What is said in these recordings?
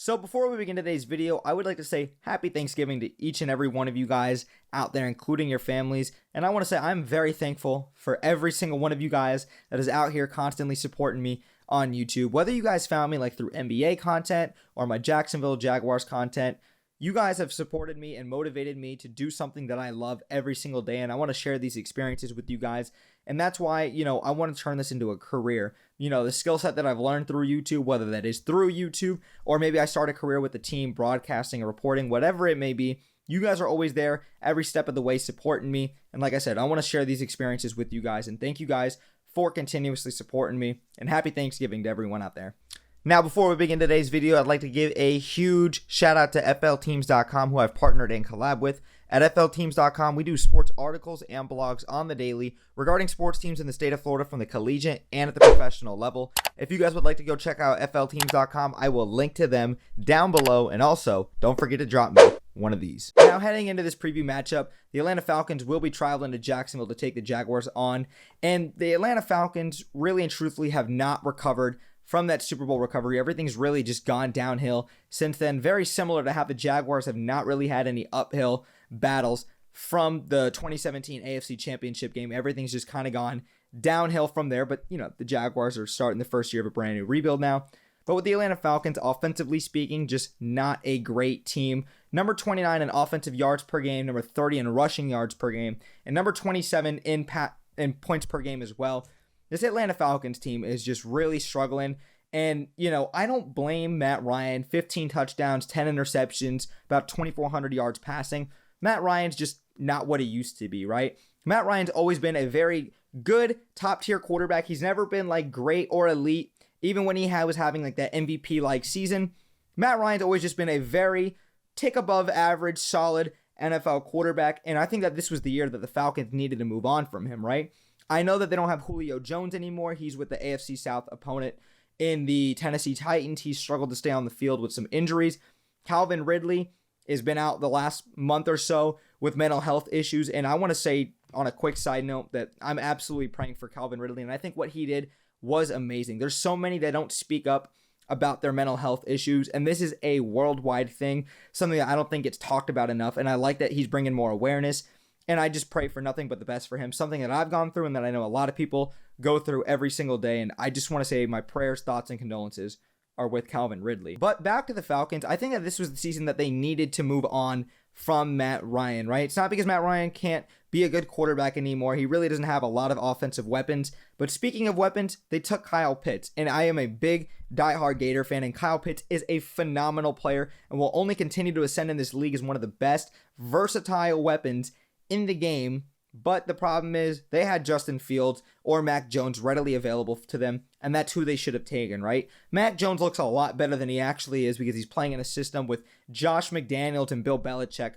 So before we begin today's video, I would like to say happy Thanksgiving to each and every one of you guys out there, including your families. And I want to say I'm very thankful for every single one of you guys that is out here constantly supporting me on YouTube. Whether you guys found me like through NBA content or my Jacksonville Jaguars content, you guys have supported me and motivated me to do something that I love every single day. And I want to share these experiences with you guys. And that's why, I want to turn this into a career. The skill set that I've learned through YouTube, whether that is through YouTube or maybe I start a career with the team, broadcasting or reporting, whatever it may be, you guys are always there every step of the way supporting me. And like I said, I want to share these experiences with you guys. And thank you guys for continuously supporting me. And happy Thanksgiving to everyone out there. Now, before we begin today's video, I'd like to give a huge shout out to FLTeams.com, who I've partnered and collab with. At FLTeams.com, we do sports articles and blogs on the daily regarding sports teams in the state of Florida from the collegiate and at the professional level. If you guys would like to go check out FLTeams.com, I will link to them down below. And also, don't forget to drop me one of these. Now, heading into this preview matchup, the Atlanta Falcons will be traveling to Jacksonville to take the Jaguars on. And the Atlanta Falcons really and truthfully have not recovered from that Super Bowl recovery. Everything's really just gone downhill since then. Very similar to how the Jaguars have not really had any uphill battles from the 2017 AFC Championship game. Everything's just kind of gone downhill from there. But, the Jaguars are starting the first year of a brand new rebuild now. But with the Atlanta Falcons, offensively speaking, just not a great team. Number 29 in offensive yards per game, number 30 in rushing yards per game, and number 27 in points per game as well. This Atlanta Falcons team is just really struggling. And, I don't blame Matt Ryan. 15 touchdowns, 10 interceptions, about 2,400 yards passing. Matt Ryan's just not what he used to be, right? Matt Ryan's always been a very good top-tier quarterback. He's never been great or elite. Even when he was having that MVP-like season, Matt Ryan's always just been a very tick above average, solid NFL quarterback. And I think that this was the year that the Falcons needed to move on from him, right? I know that they don't have Julio Jones anymore. He's with the AFC South opponent in the Tennessee Titans. He's struggled to stay on the field with some injuries. Calvin Ridley has been out the last month or so with mental health issues. And I want to say on a quick side note that I'm absolutely praying for Calvin Ridley. And I think what he did was amazing. There's so many that don't speak up about their mental health issues. And this is a worldwide thing, something that I don't think gets talked about enough. And I like that he's bringing more awareness. And I just pray for nothing but the best for him. Something that I've gone through and that I know a lot of people go through every single day. And I just want to say my prayers, thoughts, and condolences are with Calvin Ridley. But back to the Falcons, I think that this was the season that they needed to move on from Matt Ryan, right? It's not because Matt Ryan can't be a good quarterback anymore. He really doesn't have a lot of offensive weapons. But speaking of weapons, they took Kyle Pitts. And I am a big diehard Gator fan. And Kyle Pitts is a phenomenal player and will only continue to ascend in this league as one of the best versatile weapons in the game. But the problem is they had Justin Fields or Mac Jones readily available to them, and that's who they should have taken, right? Mac Jones looks a lot better than he actually is because he's playing in a system with Josh McDaniels and Bill Belichick,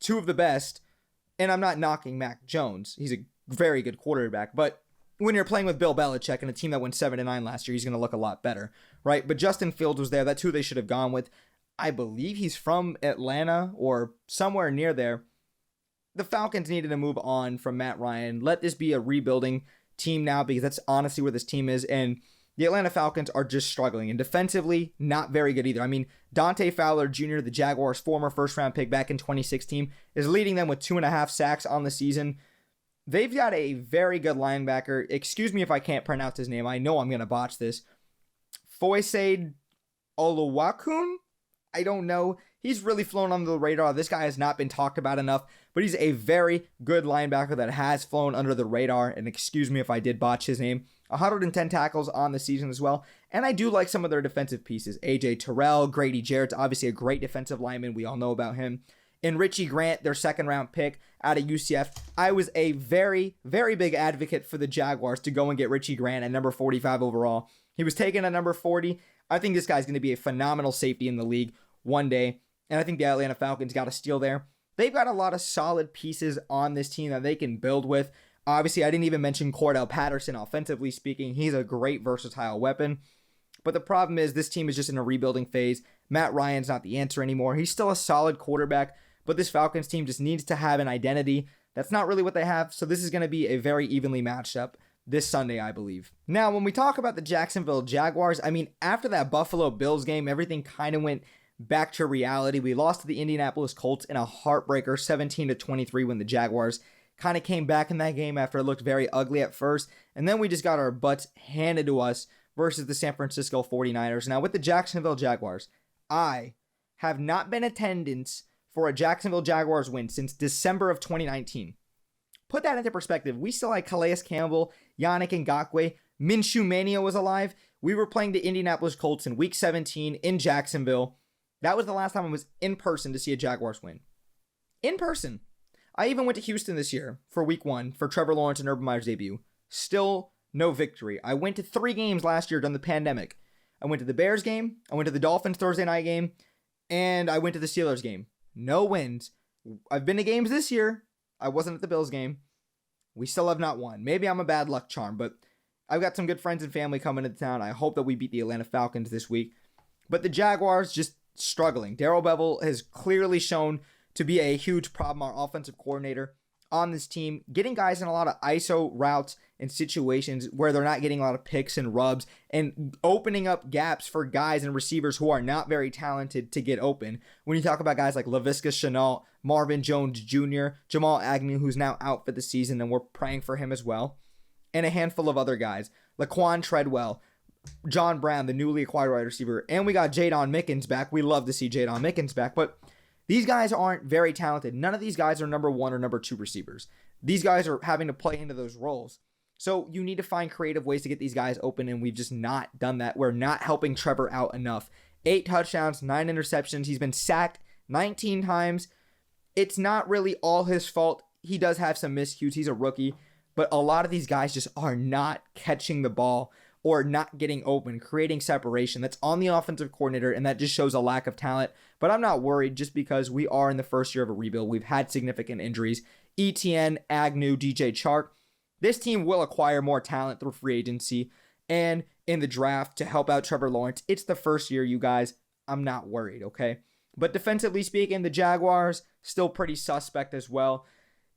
two of the best. And I'm not knocking Mac Jones. He's a very good quarterback, but when you're playing with Bill Belichick and a team that went 7-9 last year, he's going to look a lot better, right? But Justin Fields was there. That's who they should have gone with. I believe he's from Atlanta or somewhere near there. The Falcons needed to move on from Matt Ryan. Let this be a rebuilding team now because that's honestly where this team is. And the Atlanta Falcons are just struggling. And defensively, not very good either. I mean, Dante Fowler Jr., the Jaguars' former first-round pick back in 2016, is leading them with 2.5 sacks on the season. They've got a very good linebacker. Excuse me if I can't pronounce his name. I know I'm going to botch this. Foyesade Oluwakun? I don't know. He's really flown under the radar. This guy has not been talked about enough, but he's a very good linebacker that has flown under the radar. And excuse me if I did botch his name. 110 tackles on the season as well. And I do like some of their defensive pieces. AJ Terrell, Grady Jarrett's obviously a great defensive lineman. We all know about him. And Richie Grant, their second-round pick out of UCF. I was a very, very big advocate for the Jaguars to go and get Richie Grant at number 45 overall. He was taken at number 40. I think this guy's going to be a phenomenal safety in the league one day. And I think the Atlanta Falcons got a steal there. They've got a lot of solid pieces on this team that they can build with. Obviously, I didn't even mention Cordell Patterson offensively speaking. He's a great versatile weapon. But the problem is this team is just in a rebuilding phase. Matt Ryan's not the answer anymore. He's still a solid quarterback, but this Falcons team just needs to have an identity. That's not really what they have. So this is going to be a very evenly matched up this Sunday, I believe. Now, when we talk about the Jacksonville Jaguars, I mean, after that Buffalo Bills game, everything kind of went back to reality. We lost to the Indianapolis Colts in a heartbreaker, 17-23, when the Jaguars kind of came back in that game after it looked very ugly at first. And then we just got our butts handed to us versus the San Francisco 49ers. Now, with the Jacksonville Jaguars, I have not been in attendance for a Jacksonville Jaguars win since December of 2019. Put that into perspective. We still had Calais Campbell, Yannick Ngakoue, Minshew Mania was alive. We were playing the Indianapolis Colts in Week 17 in Jacksonville. That was the last time I was in person to see a Jaguars win. In person. I even went to Houston this year for Week 1 for Trevor Lawrence and Urban Meyer's debut. Still no victory. I went to 3 games last year during the pandemic. I went to the Bears game, I went to the Dolphins Thursday night game, and I went to the Steelers game. No wins. I've been to games this year. I wasn't at the Bills game. We still have not won. Maybe I'm a bad luck charm, but I've got some good friends and family coming into town. I hope that we beat the Atlanta Falcons this week. But the Jaguars just struggling. Darrell Bevell has clearly shown to be a huge problem, our offensive coordinator on this team, getting guys in a lot of ISO routes and situations where they're not getting a lot of picks and rubs and opening up gaps for guys and receivers who are not very talented to get open. When you talk about guys like Laviska Shenault, Marvin Jones Jr., Jamal Agnew, who's now out for the season, and we're praying for him as well, and a handful of other guys, Laquan Treadwell, John Brown, the newly acquired wide receiver, and we got Jadon Mickens back. We love to see Jadon Mickens back, but these guys aren't very talented. None of these guys are number 1 or number 2 receivers. These guys are having to play into those roles. So you need to find creative ways to get these guys open, and we've just not done that. We're not helping Trevor out enough. 8 touchdowns, 9 interceptions. He's been sacked 19 times. It's not really all his fault. He does have some miscues. He's a rookie. But a lot of these guys just are not catching the ball or not getting open, creating separation. That's on the offensive coordinator, and that just shows a lack of talent. But I'm not worried just because we are in the first year of a rebuild. We've had significant injuries. ETN, Agnew, DJ Chark. This team will acquire more talent through free agency and in the draft to help out Trevor Lawrence. It's the first year, you guys. I'm not worried, okay? But defensively speaking, the Jaguars, still pretty suspect as well.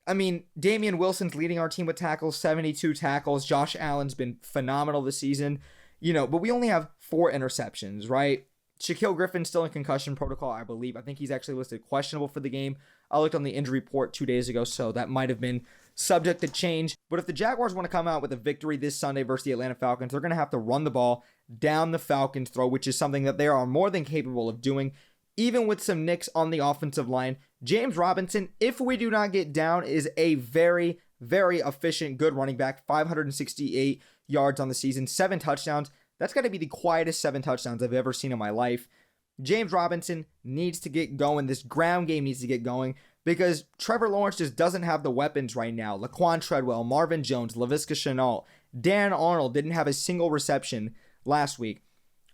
I mean, Damian Wilson's leading our team with tackles, 72 tackles. Josh Allen's been phenomenal this season, but we only have 4 interceptions, right? Shaquille Griffin's still in concussion protocol, I believe. I think he's actually listed questionable for the game. I looked on the injury report 2 days ago, so that might have been subject to change. But if the Jaguars want to come out with a victory this Sunday versus the Atlanta Falcons, they're going to have to run the ball down the Falcons' throat, which is something that they are more than capable of doing. Even with some nicks on the offensive line, James Robinson, if we do not get down, is a very, very efficient, good running back. 568 yards on the season, 7 touchdowns. That's got to be the quietest 7 touchdowns I've ever seen in my life. James Robinson needs to get going. This ground game needs to get going because Trevor Lawrence just doesn't have the weapons right now. Laquan Treadwell, Marvin Jones, Laviska Shenault, Dan Arnold didn't have a single reception last week.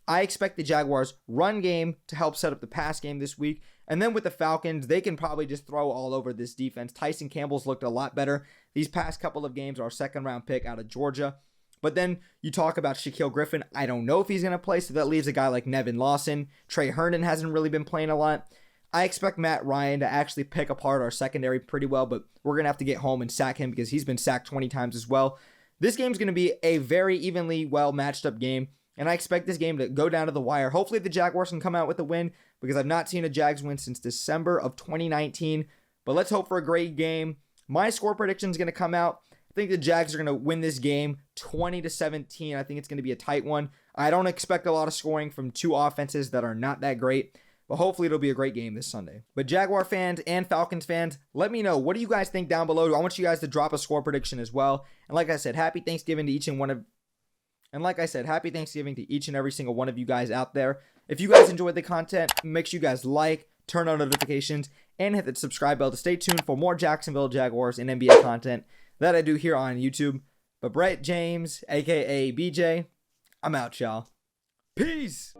I expect the Jaguars' run game to help set up the pass game this week. And then with the Falcons, they can probably just throw all over this defense. Tyson Campbell's looked a lot better these past couple of games. Our 2nd-round pick out of Georgia. But then you talk about Shaquille Griffin. I don't know if he's going to play, so that leaves a guy like Nevin Lawson. Trey Herndon hasn't really been playing a lot. I expect Matt Ryan to actually pick apart our secondary pretty well, but we're going to have to get home and sack him because he's been sacked 20 times as well. This game's going to be a very evenly well matched up game. And I expect this game to go down to the wire. Hopefully the Jaguars can come out with a win because I've not seen a Jags win since December of 2019. But let's hope for a great game. My score prediction is going to come out. I think the Jags are going to win this game 20-17. I think it's going to be a tight one. I don't expect a lot of scoring from 2 offenses that are not that great. But hopefully it'll be a great game this Sunday. But Jaguar fans and Falcons fans, let me know. What do you guys think down below? I want you guys to drop a score prediction as well. And like I said, happy Thanksgiving to each and every single one of you guys out there. If you guys enjoyed the content, make sure you guys like, turn on notifications, and hit the subscribe bell to stay tuned for more Jacksonville Jaguars and NBA content that I do here on YouTube. But Brett James, aka BJ, I'm out, y'all. Peace!